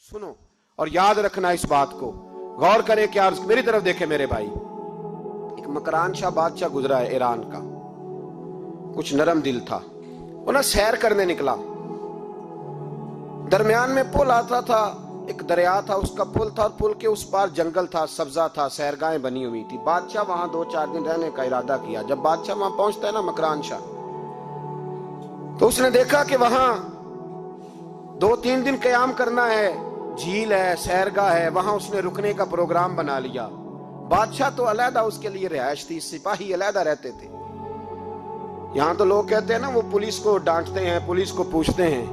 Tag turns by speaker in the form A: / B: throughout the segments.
A: सुनो और याद रखना इस बात को, गौर करे क्या, मेरी तरफ देखे मेरे भाई। एक मकरान शाह बादशाह गुजरा है ईरान का, कुछ नरम दिल था। वो ना सैर करने निकला, दरमियान में पुल आता था, एक दरिया था, उसका पुल था, और पुल के उस पार जंगल था, सब्जा था, सैरगाहें बनी हुई थी। बादशाह वहां 2-4 दिन रहने का इरादा किया। जब बादशाह वहां पहुंचता है ना मकरान शाह, तो उसने देखा कि वहां 2-3 दिन क़याम करना है, झील है, सैरगाह है, वहां उसने रुकने का प्रोग्राम बना लिया। बादशाह तो अलहदा उसके लिए रिहाइश थी, सिपाही अलहदा रहते थे। यहां तो लोग कहते हैं ना, वो पुलिस को डांटते हैं, पुलिस को पूछते हैं,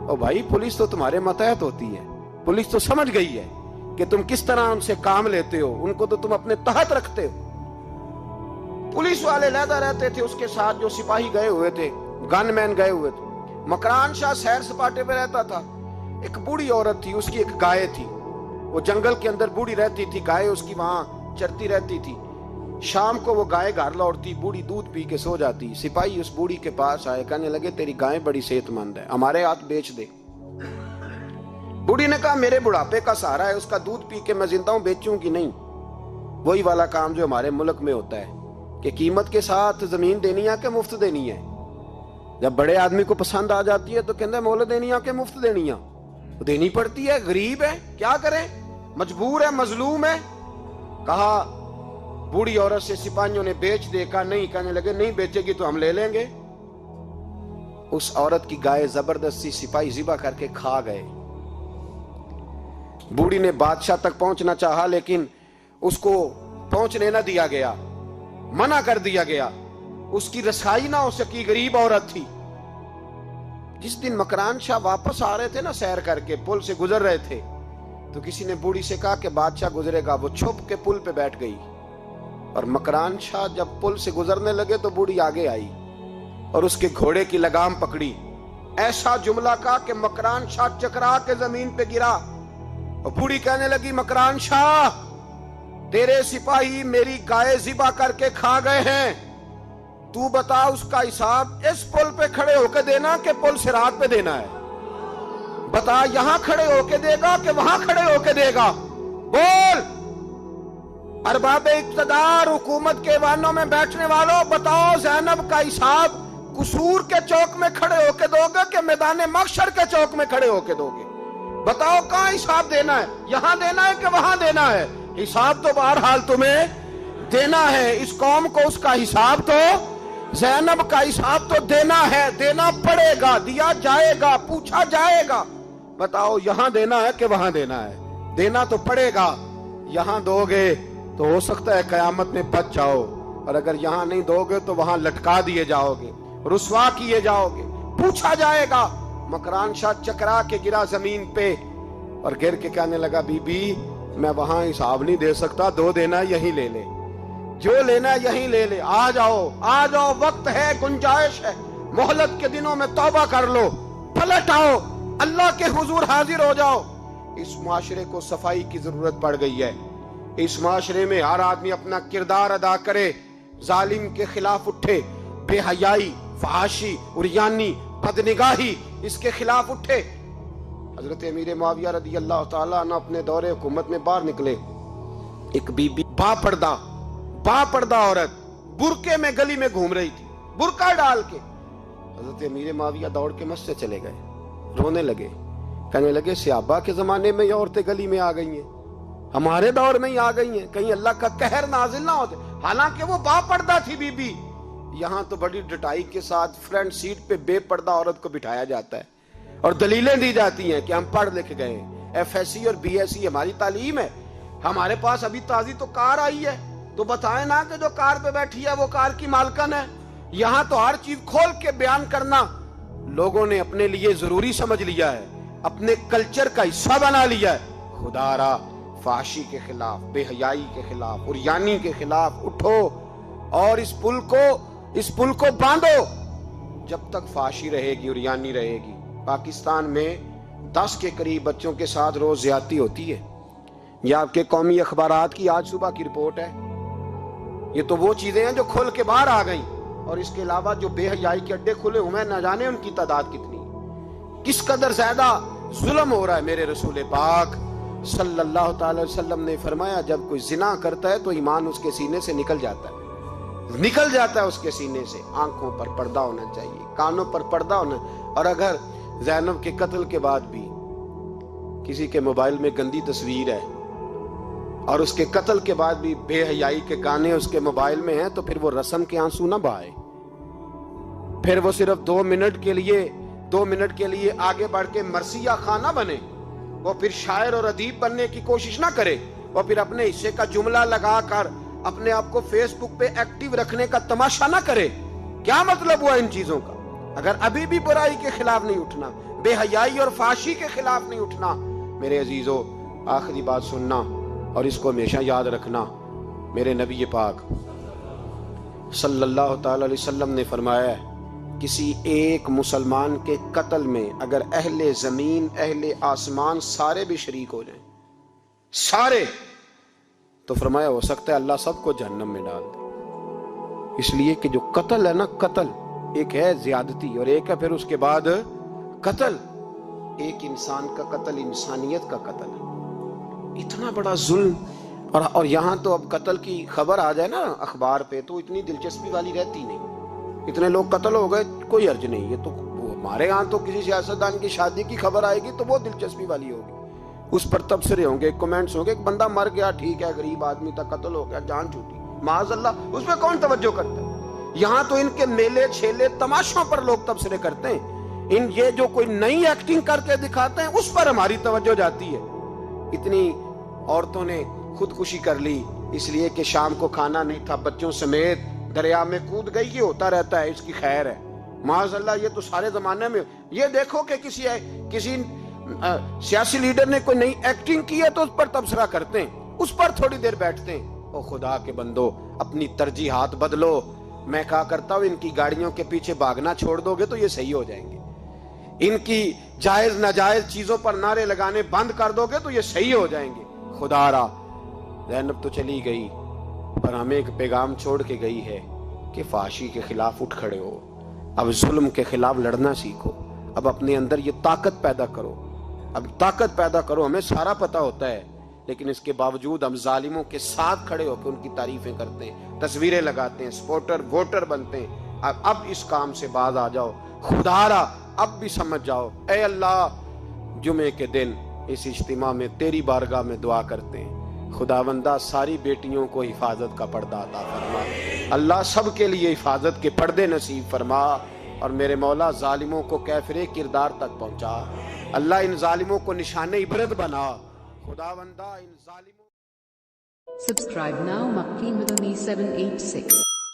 A: ओ भाई पुलिस तो तुम्हारे मतहत होती है, पुलिस तो समझ गई है कि तुम किस तरह उनसे काम लेते हो, उनको तो तुम अपने तहत रखते हो। पुलिस वाले अलहदा रहते थे, उसके साथ जो सिपाही गए हुए थे, गनमैन गए हुए थे। मकरान शाह सैर सपाटे पे रहता था। एक बूढ़ी औरत थी, उसकी एक गाय थी, वो जंगल के अंदर बूढ़ी रहती थी, गाय उसकी वहां चरती रहती थी। शाम को वो गाय घर लौटती, बूढ़ी दूध पी के सो जाती। सिपाही उस बूढ़ी के पास आए, कहने लगे तेरी गाय बड़ी सेहतमंद है, हमारे हाथ बेच दे। बूढ़ी ने कहा मेरे बुढ़ापे का सहारा है, उसका दूध पी के मैं जिंदा हूं, बेचूंगी नहीं। वही वाला काम जो हमारे मुल्क में होता है कि कीमत के साथ जमीन देनी है कि मुफ्त देनी है। जब बड़े आदमी को पसंद आ जाती है तो कहते हैं मोल देनी है कि मुफ्त देनी है, तो देनी पड़ती है, गरीब है, क्या करें, मजबूर है, मजलूम है। कहा बूढ़ी औरत से सिपाहियों ने बेच दे, कहा नहीं, कहने लगे नहीं बेचेगी तो हम ले लेंगे। उस औरत की गाय जबरदस्ती सिपाही ज़िबा करके खा गए। बूढ़ी ने बादशाह तक पहुंचना चाहा, लेकिन उसको पहुंचने न दिया गया, मना कर दिया गया, उसकी रसाई ना हो सकी, गरीब औरत थी। जिस दिन मकरान शाह वापस आ रहे थे ना, सैर करके पुल से गुजर रहे थे, तो किसी ने बूढ़ी से कहा कि बादशाह गुजरेगा। वो छुप के पुल पे बैठ गई, और मकरान शाह जब पुल से गुजरने लगे तो बूढ़ी आगे आई और उसके घोड़े की लगाम पकड़ी। ऐसा जुमला कहा कि मकरान शाह चकरा के जमीन पे गिरा, और बूढ़ी कहने लगी मकरान शाह तेरे सिपाही मेरी गाय ज़िबा करके खा गए हैं, तू बता उसका हिसाब इस पुल पे खड़े होके देना कि पुल सिरात पे देना है। बता यहां खड़े होके देगा कि वहां खड़े होके देगा, बोल। अरबाब इक्तदार हुकूमत के वानों में बैठने वालों, बताओ ज़ैनब का हिसाब कसूर के चौक में खड़े होके दोगे कि मैदान महशर के चौक में खड़े होके दोगे? बताओ कहां हिसाब देना है, यहां देना है कि वहां देना है? हिसाब तो बहरहाल तुम्हें देना है। इस कौम को उसका हिसाब तो, ज़ैनब का हिसाब तो देना है, देना पड़ेगा, दिया जाएगा, पूछा जाएगा। बताओ यहां देना है कि वहां देना है? देना तो पड़ेगा। यहां दोगे तो हो सकता है कयामत में बच जाओ, और अगर यहां नहीं दोगे तो वहां लटका दिए जाओगे, रुसवा किए जाओगे, पूछा जाएगा। मकरान शाह चकरा के गिरा जमीन पे, और गिर के कहने लगा बीबी मैं वहां हिसाब नहीं दे सकता, दो देना यही ले ले, जो लेना यही ले ले, आ जाओ आ जाओ, वक्त है, गुंजाइश है, मोहलत के दिनों में तौबा कर लो, पलट आओ, अल्लाह के हुजूर हाजिर हो जाओ। इस माशरे को सफाई की जरूरत पड़ गई है। इस माशरे में हर आदमी अपना किरदार अदा करे, जालिम के खिलाफ उठे, बेहयाई, फहाशी, उरियानी, बदनिगाही, इसके खिलाफ उठे। हजरत अमीर मुआविया रदी अल्लाह ताला अन्हु अपने दौरे हुकूमत में बाहर निकले। एक बीबी बापर्दा औरत बुरके में गली में घूम रही थी, बुरका डाल के। हजरत अमीर मुआविया दौड़ के मस्जिद चले गए, रोने लगे, कहने लगे सहाबा के जमाने में ये औरतें गली में आ गई हैं, हमारे दौर में ही आ गई हैं, कहीं अल्लाह का कहर नाजिल ना होते। हालांकि वो बापर्दा थी बीबी। यहां तो बड़ी डटाई के साथ फ्रंट सीट पे बेपर्दा औरत को बिठाया जाता है और दलीलें दी जाती हैं कि हम पढ़ लिख गए, FSC और BSc हमारी तालीम है, हमारे पास अभी ताजी तो कार आई है, तो बताएं ना कि जो कार पे बैठी है वो कार की मालकन है। यहां तो हर चीज खोल के बयान करना लोगों ने अपने लिए जरूरी समझ लिया है, अपने कल्चर का हिस्सा बना लिया है। खुदारा फाशी के खिलाफ, बेहयाई के खिलाफ, उरियानी के खिलाफ उठो और इस पुल को बांधो। जब तक फाशी रहेगी, उरियानी रहेगी। पाकिस्तान में 10 के करीब बच्चों के साथ रोज ज्यादती होती है। ये आपके कौमी अखबारात की आज सुबह की रिपोर्ट है। ये तो वो चीजें हैं जो खुल के बाहर आ गई, और इसके अलावा जो बेहयाई के अड्डे खुले हुए हैं, न जाने उनकी तादाद कितनी, किस कदर ज्यादा ظلم ہو رہا ہے. میرے رسول پاک صلی اللہ تعالی وسلم نے فرمایا جب کوئی زنا کرتا ہے تو ایمان اس کے سینے سے نکل جاتا ہے اس کے سینے سے. آنکھوں پر پردہ ہونا چاہیے, کانوں پر پردہ ہونا. اور اگر زینب کے قتل کے بعد بھی کسی کے موبائل میں گندی تصویر ہے اور اس کے قتل کے بعد بھی بے حیائی کے گانے اس کے موبائل میں ہیں, تو پھر وہ رسم کے آنسو نہ بہائے. پھر وہ صرف 2 منٹ کے لیے آگے بڑھ کے مرثیہ خانہ بنے. وہ پھر شاعر اور ادیب بننے کی کوشش نہ کرے. وہ پھر اپنے حصے کا جملہ لگا کر اپنے آپ کو فیس بک پہ ایکٹیو رکھنے کا تماشا نہ کرے. کیا مطلب ہوا ان چیزوں کا؟ اگر ابھی بھی برائی کے خلاف نہیں اٹھنا, بے حیائی اور فحاشی کے خلاف نہیں اٹھنا, میرے عزیزو آخری بات سننا اور اس کو ہمیشہ یاد رکھنا. میرے نبی پاک صلی اللہ تعالی علیہ وسلم نے فرمایا ہے کسی ایک مسلمان کے قتل میں اگر اہل زمین اہل آسمان سارے بھی شریک ہو جائیں, سارے, تو فرمایا ہو سکتا ہے اللہ سب کو جہنم میں ڈال دے. اس لیے کہ جو قتل ہے نا, قتل ایک ہے زیادتی اور ایک ہے پھر اس کے بعد قتل. ایک انسان کا قتل انسانیت کا قتل ہے. اتنا بڑا ظلم. اور یہاں تو اب قتل کی خبر آ جائے نا اخبار پہ تو اتنی دلچسپی والی رہتی نہیں. اتنے لوگ قتل ہو گئے, کوئی عرض نہیں. یہ تو ہمارے ہاں تو کسی سیاستدان کی شادی کی خبر آئے گی تو وہ دلچسپی والی ہوگی, اس پر تبصرے ہوں گے, کمنٹس ہوں گے. ایک بندہ مر گیا, ٹھیک ہے, غریب آدمی تھا, قتل ہو گیا, جان چھوٹی, معاذ اللہ, اس پہ کون توجہ کرتا ہے؟ یہاں تو ان کے میلے چھیلے تماشوں پر لوگ تبصرے کرتے ہیں. یہ جو کوئی نئی ایکٹنگ کر کے دکھاتے ہیں اس پر ہماری توجہ جاتی ہے. اتنی عورتوں نے خودکشی کر لی اس لیے کہ شام کو کھانا نہیں تھا, بچوں سمیت دریا میں کود گئی. یہ ہوتا رہتا ہے, اس کی خیر ہے. معاذ اللہ, یہ تو سارے زمانے میں. یہ دیکھو کہ کسی سیاسی لیڈر نے کوئی نئی ایکٹنگ کی ہے تو اس پر تبصرہ کرتے ہیں, اس پر تھوڑی دیر بیٹھتے ہیں. او خدا کے بندو, اپنی ترجیحات بدلو. میں کہا کرتا ہوں ان کی گاڑیوں کے پیچھے بھاگنا چھوڑ دو گے تو یہ صحیح ہو جائیں گے. ان کی جائز ناجائز چیزوں پر نعرے لگانے بند کر دو گے تو یہ صحیح ہو جائیں گے. خدا را, زینب تو چلی گئی پر ہمیں ایک پیغام چھوڑ کے گئی ہے کہ فحاشی کے خلاف اٹھ کھڑے ہو. اب ظلم کے خلاف لڑنا سیکھو. اب اپنے اندر یہ طاقت پیدا کرو. ہمیں سارا پتہ ہوتا ہے لیکن اس کے باوجود ہم ظالموں کے ساتھ کھڑے ہو کے ان کی تعریفیں کرتے ہیں, تصویریں لگاتے ہیں, سپورٹر ووٹر بنتے ہیں. اب اس کام سے باز آ جاؤ. خدا را, اب بھی سمجھ جاؤ. اے اللہ, جمعے کے دن اس اجتماع میں تیری بارگاہ میں دعا کرتے ہیں, خداوندہ ساری بیٹیوں کو حفاظت کا پردہ عطا فرما. اللہ سب کے لیے حفاظت کے پردے نصیب فرما. اور میرے مولا ظالموں کو کیفر کردار تک پہنچا. اللہ ان ظالموں کو نشان عبرت بنا. خداوندہ ان ظالموں.
B: Subscribe now Makki Madani 786.